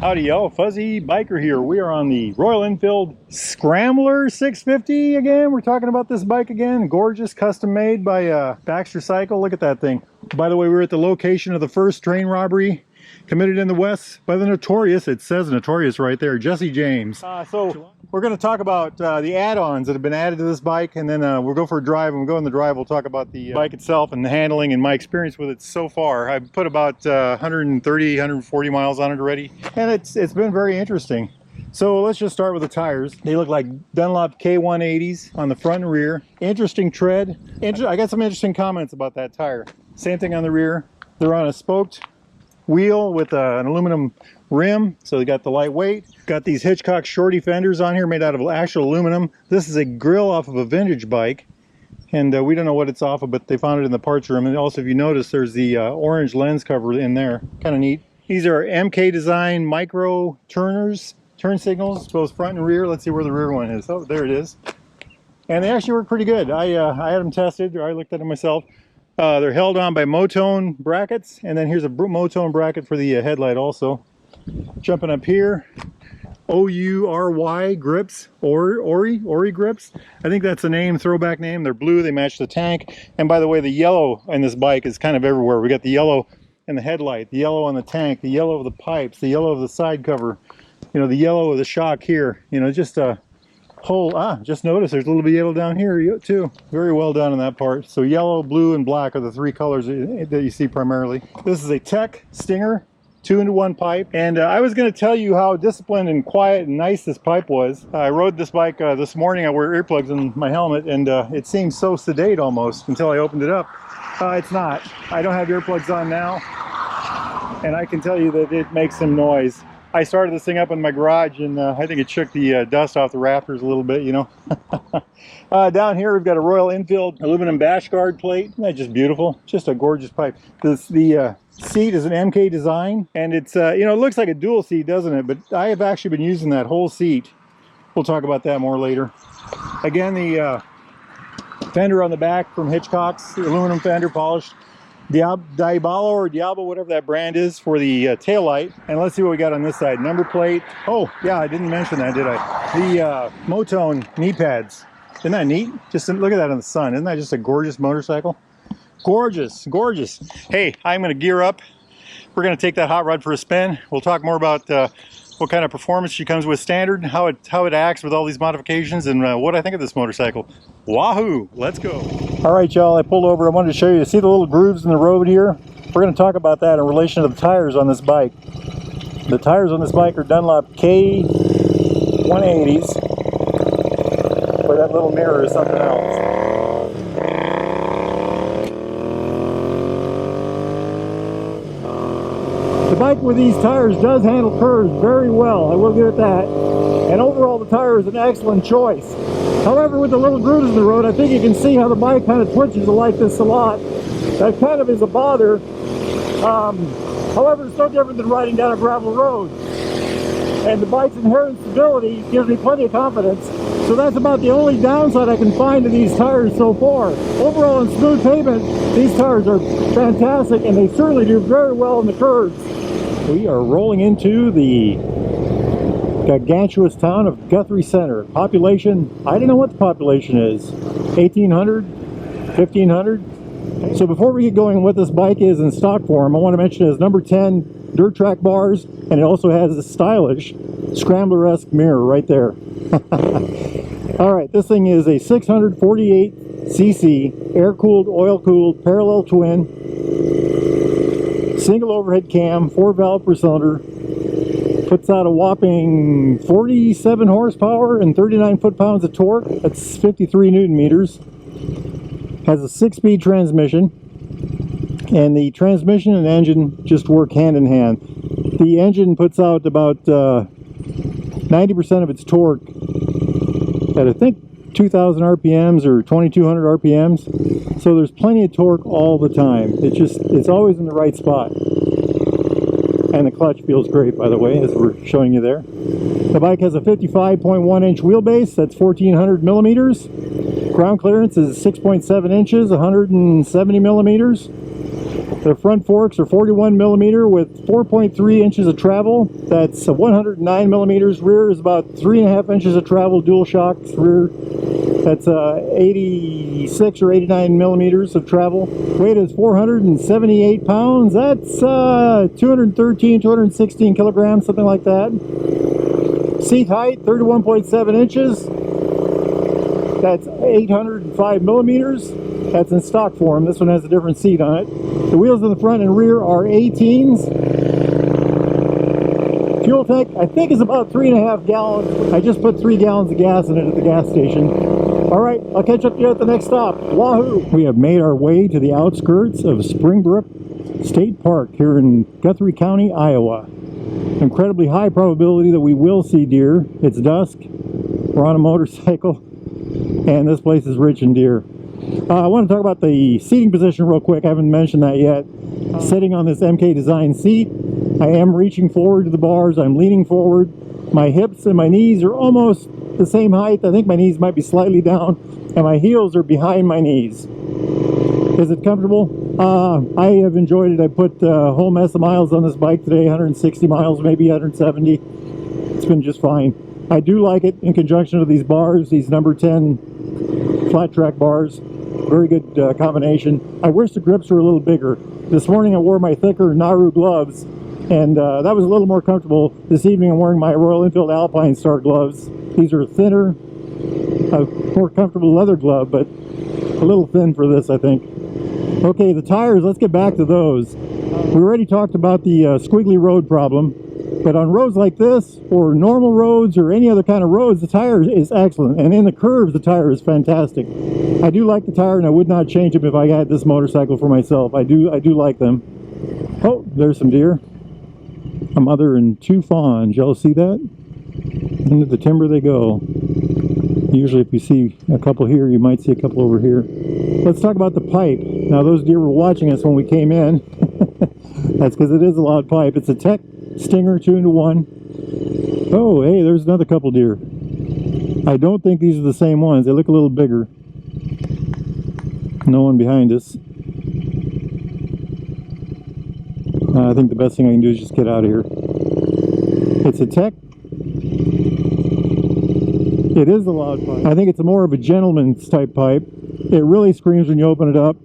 Howdy y'all, Fuzzy Biker here. We are on the Royal Enfield Scrambler 650 again. We're talking about this bike again. Gorgeous, custom made by Baxter Cycle. Look at that thing. By the way, we're at the location of the first train robbery committed in the West by the notorious, it says notorious right there, Jesse James. So we're going to talk about the add-ons that have been added to this bike, and then we'll go for a drive. And we'll go on the drive, we'll talk about the bike itself and the handling and my experience with it so far. I've put about 130, 140 miles on it already, and it's been very interesting. So let's just start with the tires. They look like Dunlop K180s on the front and rear. Interesting tread. I got some interesting comments about that tire. Same thing on the rear. They're on a spoked wheel with an aluminum rim, so they got the lightweight. Got these Hitchcock shorty fenders on here made out of actual aluminum. This is a grill off of a vintage bike, and we don't know what it's off of, but they found it in the parts room. And also, if you notice, there's the orange lens cover in there. Kind of neat. These are MK design micro turners, turn signals, both front and rear. Let's see where the rear one is. Oh, there it is. And they actually work pretty good. I had them tested, or I looked at them myself. They're held on by Motone brackets, and then here's a Motone bracket for the headlight also. Jumping up here, O-U-R-Y grips, Ori grips. I think that's the name, throwback name. They're blue, they match the tank. And by the way, the yellow in this bike is kind of everywhere. We got the yellow in the headlight, the yellow on the tank, the yellow of the pipes, the yellow of the side cover, you know, the yellow of the shock here. You know, just a whole, just notice there's a little bit of yellow down here too. Very well done in that part. So yellow, blue, and black are the three colors that you see primarily. This is a Tech Stinger 2-in-1 pipe, and I was going to tell you how disciplined and quiet and nice this pipe was. I rode this bike this morning. I wear earplugs in my helmet, and it seemed so sedate almost until I opened it up. It's not. I don't have earplugs on now, and I can tell you that it makes some noise. I started this thing up in my garage, and I think it shook the dust off the rafters a little bit, you know. Down here we've got a Royal Enfield aluminum bash guard plate. Isn't that just beautiful? Just a gorgeous pipe. The seat is an MK design, and it's you know, it looks like a dual seat, doesn't it? But I have actually been using that whole seat. We'll talk about that more later. Again, the fender on the back from Hitchcock's, the aluminum fender, polished. Diablo or Diablo, whatever that brand is, for the taillight. And let's see what we got on this side. Number plate. Oh yeah, I didn't mention that, did I? The Motone knee pads. Isn't that neat? Just look at that in the sun. Isn't that just a gorgeous motorcycle? Gorgeous, gorgeous. Hey, I'm going to gear up. We're going to take that hot rod for a spin. We'll talk more about what kind of performance she comes with standard, how it acts with all these modifications, and what I think of this motorcycle. Wahoo! Let's go. All right, y'all, I pulled over. I wanted to show you. See the little grooves in the road here? We're going to talk about that in relation to the tires on this bike. The tires on this bike are Dunlop K180s, but that little mirror is something else. The bike with these tires does handle curves very well, I will give it that. And overall the tire is an excellent choice. However, with the little grooves in the road, I think you can see how the bike kind of twitches like this a lot. That kind of is a bother. However, it's no different than riding down a gravel road. And the bike's inherent stability gives me plenty of confidence. So that's about the only downside I can find to these tires so far. Overall, on smooth pavement, these tires are fantastic, and they certainly do very well in the curves. We are rolling into the gargantuous town of Guthrie Center. Population, I don't know what the population is. 1,800? 1,500? So before we get going what this bike is in stock form, I want to mention it has number 10 dirt track bars, and it also has a stylish Scrambler-esque mirror right there. Alright, this thing is a 648cc air-cooled, oil-cooled, parallel twin, single overhead cam, 4 valve per cylinder, puts out a whopping 47 horsepower and 39 foot-pounds of torque. That's 53 newton meters. Has a 6-speed transmission, and the transmission and engine just work hand in hand. The engine puts out about 90% of its torque at I think 2,000 RPMs or 2,200 RPMs. So there's plenty of torque all the time. It's always in the right spot. And the clutch feels great, by the way, as we're showing you there. The bike has a 55.1 inch wheelbase, that's 1,400 millimeters. Ground clearance is 6.7 inches, 170 millimeters. The front forks are 41 millimeter with 4.3 inches of travel. That's 109 millimeters. Rear is about 3.5 inches of travel, dual shocks rear. That's 86 or 89 millimeters of travel. Weight is 478 pounds. That's 213, 216 kilograms, something like that. Seat height, 31.7 inches. That's 805 millimeters. That's in stock form. This one has a different seat on it. The wheels in the front and rear are 18s. Fuel tank, I think, is about 3.5 gallons. I just put 3 gallons of gas in it at the gas station. All right, I'll catch up to you at the next stop. Wahoo! We have made our way to the outskirts of Springbrook State Park here in Guthrie County, Iowa. Incredibly high probability that we will see deer. It's dusk. We're on a motorcycle, and this place is rich in deer. I want to talk about the seating position real quick. I haven't mentioned that yet. Sitting on this MK Design seat, I am reaching forward to the bars. I'm leaning forward. My hips and my knees are almost the same height. I think my knees might be slightly down, and my heels are behind my knees. Is it comfortable? I have enjoyed it. I put a whole mess of miles on this bike today, 160 miles, maybe 170. It's been just fine. I do like it in conjunction with these bars, these number 10 flat track bars. Very good combination. I wish the grips were a little bigger. This morning I wore my thicker Naru gloves, and that was a little more comfortable. This evening I'm wearing my Royal Enfield Alpine Star gloves. These are thinner, more comfortable leather glove, but a little thin for this, I think. Okay, the tires, let's get back to those. We already talked about the squiggly road problem, but on roads like this, or normal roads, or any other kind of roads, the tire is excellent. And in the curves, the tire is fantastic. I do like the tire, and I would not change them if I had this motorcycle for myself. I do like them. Oh, there's some deer. A mother and 2 fawns. Y'all see that? Into the timber they go. Usually if you see a couple here, you might see a couple over here. Let's talk about the pipe. Now, those deer were watching us when we came in. That's because it is a loud pipe. It's a Tech Stinger 2-in-1. Oh, hey, there's another couple deer. I don't think these are the same ones. They look a little bigger. No one behind us. I think the best thing I can do is just get out of here. It's a Tech. It is a loud pipe. I think it's more of a gentleman's type pipe. It really screams when you open it up,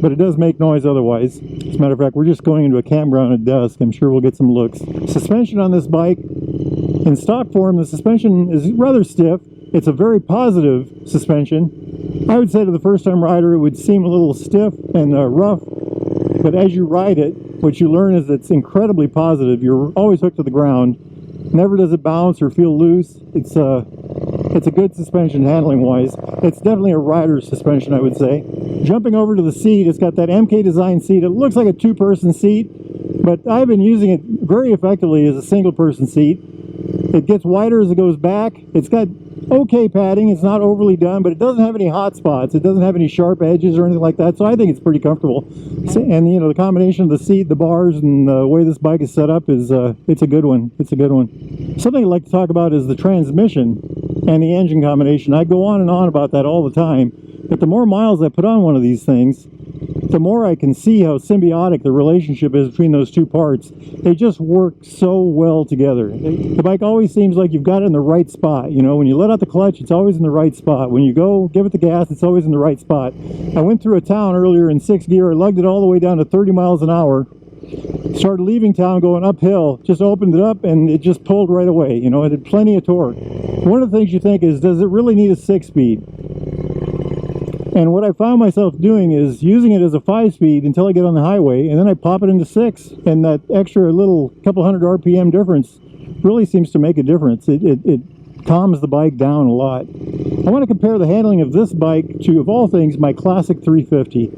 but it does make noise otherwise. As a matter of fact, we're just going into a campground at dusk. I'm sure we'll get some looks. Suspension on this bike, in stock form, the suspension is rather stiff. It's a very positive suspension. I would say to the first-time rider, it would seem a little stiff and rough, but as you ride it, what you learn is it's incredibly positive. You're always hooked to the ground. Never does it bounce or feel loose. It's a good suspension handling-wise. It's definitely a rider's suspension, I would say. Jumping over to the seat, it's got that MK Design seat. It looks like a 2-person seat, but I've been using it very effectively as a single-person seat. It gets wider as it goes back. It's got okay padding. It's not overly done, but it doesn't have any hot spots. It doesn't have any sharp edges or anything like that, so I think it's pretty comfortable. And, you know, the combination of the seat, the bars, and the way this bike is set up is, it's a good one. It's a good one. Something I'd like to talk about is the transmission and the engine combination. I go on and on about that all the time, but the more miles I put on one of these things, the more I can see how symbiotic the relationship is between those two parts. They just work so well together. The bike always seems like you've got it in the right spot. You know, when you let out the clutch, it's always in the right spot. When you go give it the gas, it's always in the right spot. I went through a town earlier in 6th gear. I lugged it all the way down to 30 miles an hour. Started leaving town, going uphill, just opened it up, and it just pulled right away. You know, it had plenty of torque. One of the things you think is, does it really need a 6-speed? And what I found myself doing is using it as a 5-speed until I get on the highway, and then I pop it into 6, and that extra little couple hundred RPM difference really seems to make a difference. It calms the bike down a lot. I want to compare the handling of this bike to, of all things, my classic 350.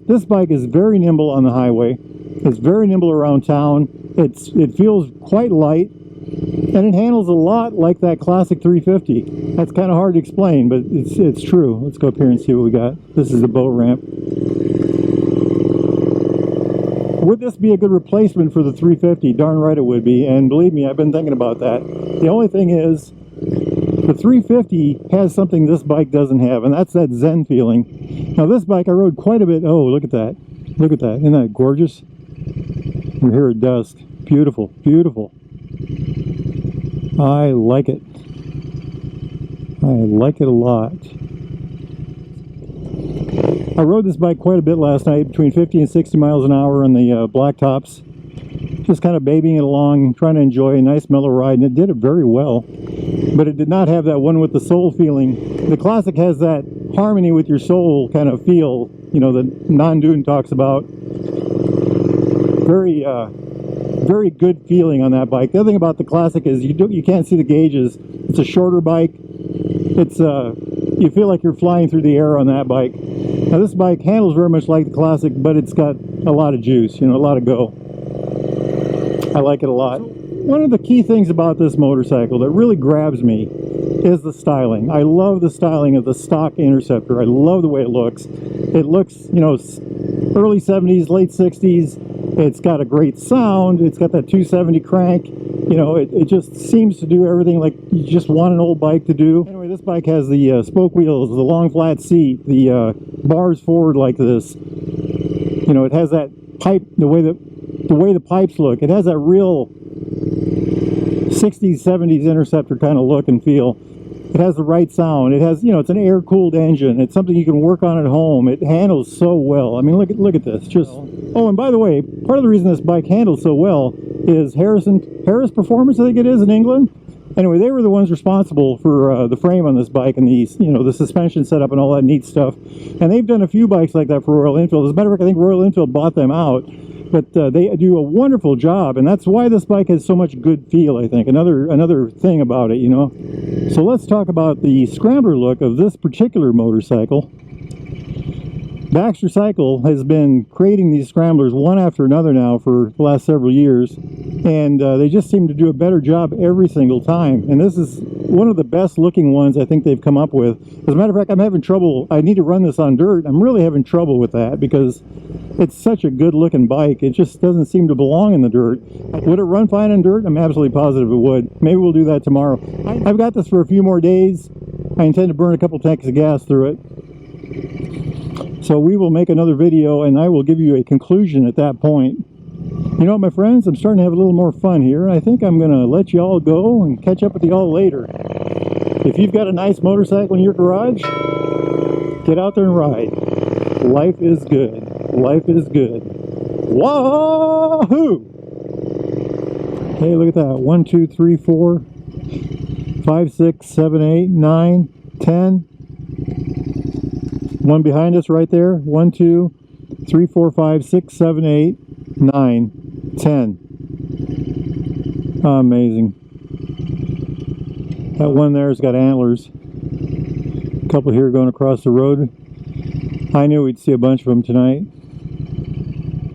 This bike is very nimble on the highway. It's very nimble around town. It feels quite light, and it handles a lot like that classic 350. That's kind of hard to explain, but it's true. Let's go up here and see what we got. This is the boat ramp. Would this be a good replacement for the 350? Darn right it would be, and believe me, I've been thinking about that. The only thing is, the 350 has something this bike doesn't have, and that's that Zen feeling. Now this bike I rode quite a bit. Oh, look at that. Look at that. Isn't that gorgeous? We're here at dusk. Beautiful, beautiful. I like it. I like it a lot. I rode this bike quite a bit last night, between 50 and 60 miles an hour on the blacktops. Just kind of babying it along, trying to enjoy a nice mellow ride, and it did it very well. But it did not have that one with the soul feeling. The Classic has that harmony with your soul kind of feel, you know, that Non-Dune talks about. Very, very good feeling on that bike. The other thing about the Classic is you can't see the gauges. It's a shorter bike. It's you feel like you're flying through the air on that bike. Now this bike handles very much like the Classic, but it's got a lot of juice, you know, a lot of go. I like it a lot. One of the key things about this motorcycle that really grabs me is the styling. I love the styling of the stock Interceptor. I love the way it looks. It looks, you know, early 70s, late 60s. It's got a great sound. It's got that 270 crank. You know, it just seems to do everything like you just want an old bike to do. Anyway, this bike has the spoke wheels, the long flat seat, the bars forward like this. You know, it has that pipe, the way the pipes look. It has that real 60s, 70s Interceptor kind of look and feel. It has the right sound. It has, you know, it's an air-cooled engine. It's something you can work on at home. It handles so well. I mean, look at this. Just, oh, and by the way, part of the reason this bike handles so well is Harris Performance, I think it is, in England. Anyway, they were the ones responsible for the frame on this bike and the, you know, the suspension setup and all that neat stuff. And they've done a few bikes like that for Royal Enfield. As a matter of fact, I think Royal Enfield bought them out. But they do a wonderful job, and that's why this bike has so much good feel, I think. Another thing about it, you know. So let's talk about the Scrambler Look of this particular motorcycle. Baxter Cycle has been creating these Scramblers one after another now for the last several years, and they just seem to do a better job every single time. And this is one of the best looking ones I think they've come up with. As a matter of fact, I'm having trouble. I need to run this on dirt. I'm really having trouble with that because it's such a good looking bike. It just doesn't seem to belong in the dirt. Would it run fine on dirt? I'm absolutely positive it would. Maybe we'll do that tomorrow. I've got this for a few more days. I intend to burn a couple tanks of gas through it. So we will make another video and I will give you a conclusion at that point. You know what, my friends? I'm starting to have a little more fun here. I think I'm going to let you all go and catch up with you all later. If you've got a nice motorcycle in your garage, get out there and ride. Life is good. Life is good. Wahoo! Hey, look at that. 1, 2, 3, 4, 5, 6, 7, 8, 9, 10. One behind us right there. 1, 2, 3, 4, 5, 6, 7, 8, 9, 10. Amazing. That one there's got antlers. A couple here going across the road. I knew we'd see a bunch of them tonight.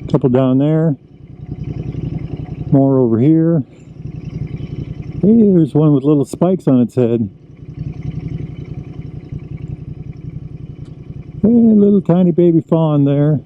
A couple down there. More over here. Hey, there's one with little spikes on its head. Hey, little tiny baby fawn there.